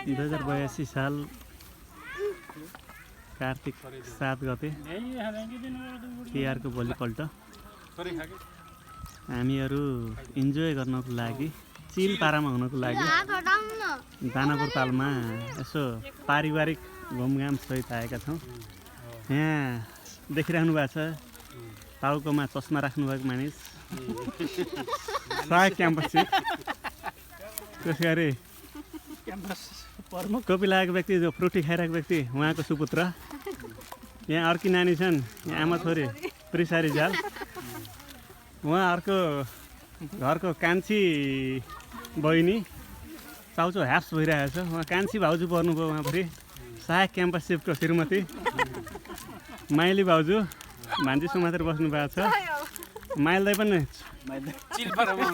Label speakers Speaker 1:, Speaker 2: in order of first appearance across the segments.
Speaker 1: 2082 साल कार्तिक 7 गते तिहारको भोलिपल्ट हामीहरू इन्जोय गर्नको लागि चिलपारामा हुनको लागि दानापुर तालमा यसो पारिवारिक घुमघाम सहित आएका छौँ। यहाँ देखिराख्नु भएको छ टाउकोमा चस्मा राख्नुभएको मानिस सहायक क्याम्पस चिफ, त्यस गरी टोपी लागेको व्यक्ति जो फ्रुटी खाइरहेको व्यक्ति उहाँको सुपुत्र। यहाँ अर्की नानी छन्, यहाँ आमा छोरी प्रिसा रिजाल, उहाँहरूको घरको कान्छी बहिनी चाउचाउ ह्याप्स भइरहेको छ। उहाँ कान्छी भाउजू पर्नुभयो, उहाँ फेरि सहायक क्याम्पस चिफको श्रीमती माइली भाउजू भान्जीसँग मात्र बस्नु भएको छ। माइल दाइ पनि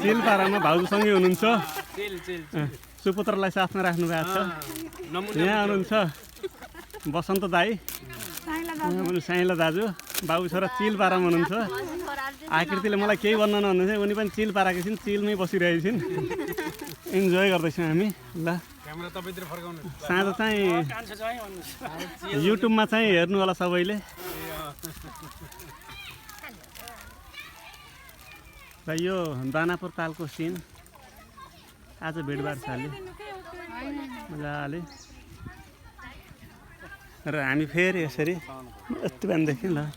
Speaker 1: चिलपारामा भाउजूसँगै हुनुहुन्छ, सुपुत्रलाई साथमा राख्नु भएको छ। यहाँ हुनुहुन्छ बसन्त दाई, साइला दाजु, बाबु छोरा चिलपारामा हुनुहुन्छ। आकृतिले मलाई केही भन्न नहुनुहुन्छ, उनी पनि चिलपाराकी छिन्, चिलमै बसिरहेकी छिन्। इन्जोय गर्दैछौँ हामी। ल साँझ चाहिँ युट्युबमा चाहिँ हेर्नु होला सबैले। र यो दानापुर तालको सिन आज भिडभाड छ अलि मजाले। र हामी फेरि यसरी यति बिहानदेखि ल